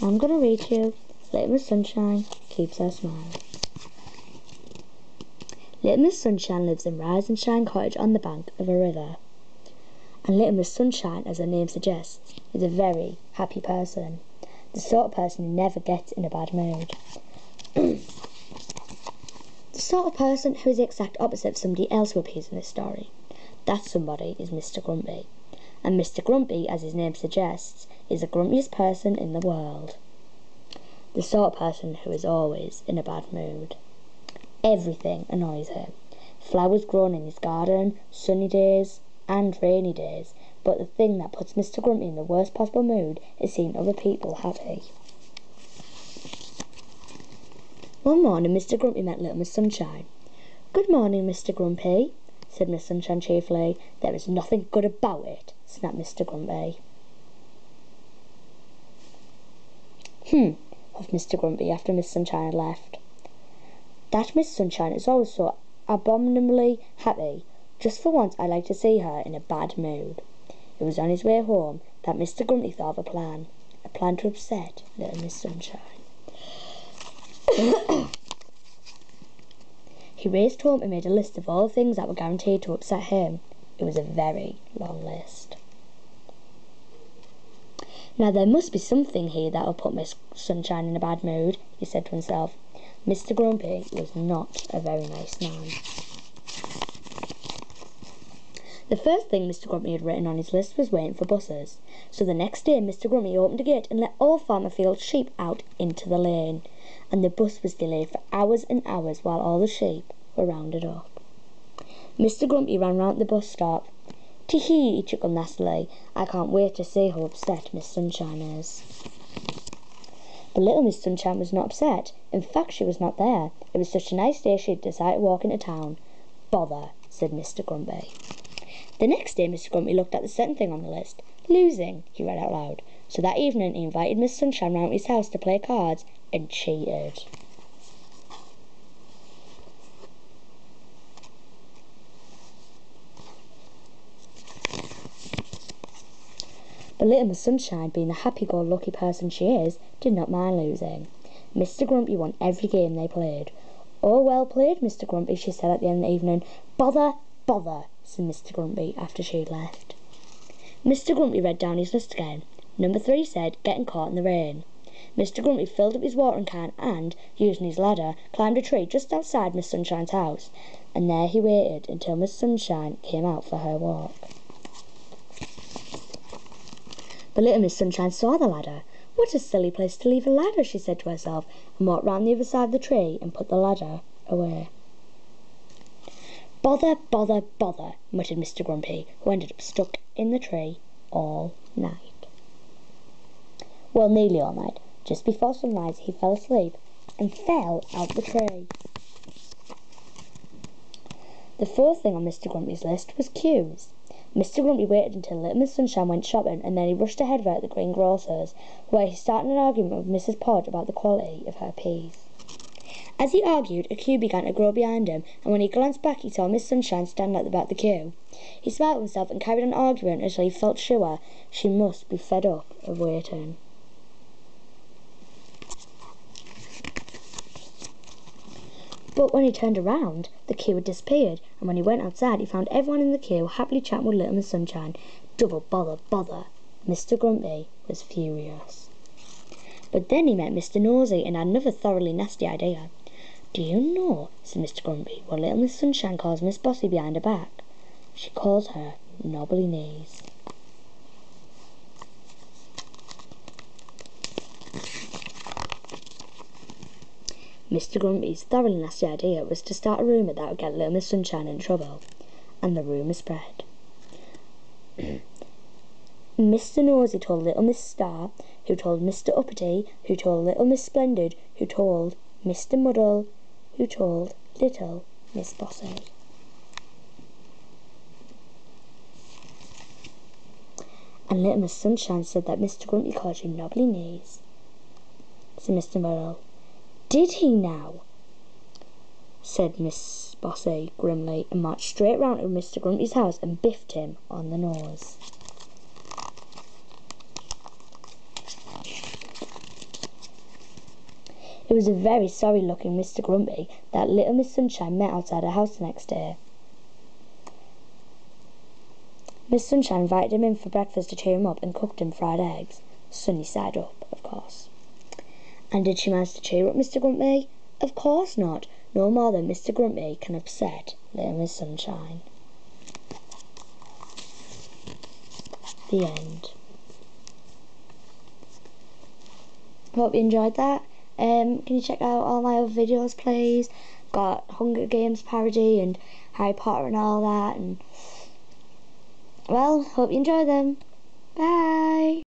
I'm going to read you Little Miss Sunshine Keeps Her Smile. Little Miss Sunshine lives in Rise and Shine Cottage on the bank of a river. And Little Miss Sunshine, as her name suggests, is a very happy person. The sort of person who never gets in a bad mood. The sort of person who is the exact opposite of somebody else who appears in this story. That somebody is Mr. Grumpy. And Mr. Grumpy, as his name suggests, is the grumpiest person in the world. The sort of person who is always in a bad mood. Everything annoys him. Flowers grown in his garden, sunny days and rainy days. But the thing that puts Mr. Grumpy in the worst possible mood is seeing other people happy. One morning Mr. Grumpy met Little Miss Sunshine. "Good morning, Mr. Grumpy," said Miss Sunshine cheerfully. "There is nothing good about it," snapped Mr. Grumpy. Huffed Mr. Grumpy after Miss Sunshine had left. "That Miss Sunshine is always so abominably happy. Just for once I'd like to see her in a bad mood." It was on his way home that Mr. Grumpy thought of a plan to upset Little Miss Sunshine. He raced home and made a list of all the things that were guaranteed to upset him. It was a very long list. "Now there must be something here that will put Miss Sunshine in a bad mood," he said to himself. Mr. Grumpy was not a very nice man. The first thing Mr. Grumpy had written on his list was waiting for buses. So the next day Mr. Grumpy opened a gate and let all Farmer Field's sheep out into the lane. And the bus was delayed for hours and hours while all the sheep were rounded up. Mr. Grumpy ran round the bus stop. "Tee-hee," he chuckled nastily. "I can't wait to see how upset Miss Sunshine is." But Little Miss Sunshine was not upset. In fact, she was not there. It was such a nice day she had decided to walk into town. "Bother," said Mr. Grumpy. The next day Mr. Grumpy looked at the second thing on the list. "Losing," he read out loud. So that evening he invited Miss Sunshine round to his house to play cards, and cheated. But Little Miss Sunshine, being the happy-go-lucky person she is, did not mind losing. Mr. Grumpy won every game they played. "Oh, well played, Mr. Grumpy," she said at the end of the evening. "Bother, bother," said Mr. Grumpy after she had left. Mr. Grumpy read down his list again. Number 3 said, "Getting caught in the rain." Mr. Grumpy filled up his watering can and, using his ladder, climbed a tree just outside Miss Sunshine's house. And there he waited until Miss Sunshine came out for her walk. But Little Miss Sunshine saw the ladder. "What a silly place to leave a ladder," she said to herself, and walked round the other side of the tree and put the ladder away. "Bother, bother, bother," muttered Mr. Grumpy, who ended up stuck in the tree all night. Well, nearly all night. Just before sunrise he fell asleep and fell out the tree. The fourth thing on Mr. Grumpy's list was queues. Mr. Grumpy waited until Little Miss Sunshine went shopping, and then he rushed ahead of her at the greengrocer's, where he started an argument with Mrs. Podge about the quality of her peas. As he argued, a queue began to grow behind him, and when he glanced back he saw Miss Sunshine standing at the back of the queue. He smiled at himself and carried on arguing until he felt sure she must be fed up of waiting. But when he turned around, the queue had disappeared, and when he went outside he found everyone in the queue happily chatting with Little Miss Sunshine. Double bother, bother. Mr. Grumpy was furious. But then he met Mr. Nosey and had another thoroughly nasty idea. "Do you know," said Mr. Grumpy, "what Little Miss Sunshine calls Miss Bossy behind her back? She calls her knobbly knees." Mr. Grumpy's thoroughly nasty idea was to start a rumour that would get Little Miss Sunshine in trouble, and the rumour spread. Mr. Nosey told Little Miss Star, who told Mr. Uppity, who told Little Miss Splendid, who told Mr. Muddle, who told Little Miss Bossy. And Little Miss Sunshine said that Mr. Grumpy called you knobbly knees, said Mr. Muddle. "Did he now?" said Miss Bossy grimly, and marched straight round to Mr. Grumpy's house and biffed him on the nose. It was a very sorry looking Mr. Grumpy that little Miss Sunshine met outside her house the next day. Miss Sunshine invited him in for breakfast to cheer him up and cooked him fried eggs. Sunny side up, of course. And did she manage to cheer up Mr. Grumpy? Of course not. No more than Mr. Grumpy can upset little Miss Sunshine. The end. Hope you enjoyed that. Can you check out all my other videos, please? Got Hunger Games parody and Harry Potter and all that. And well, hope you enjoy them. Bye.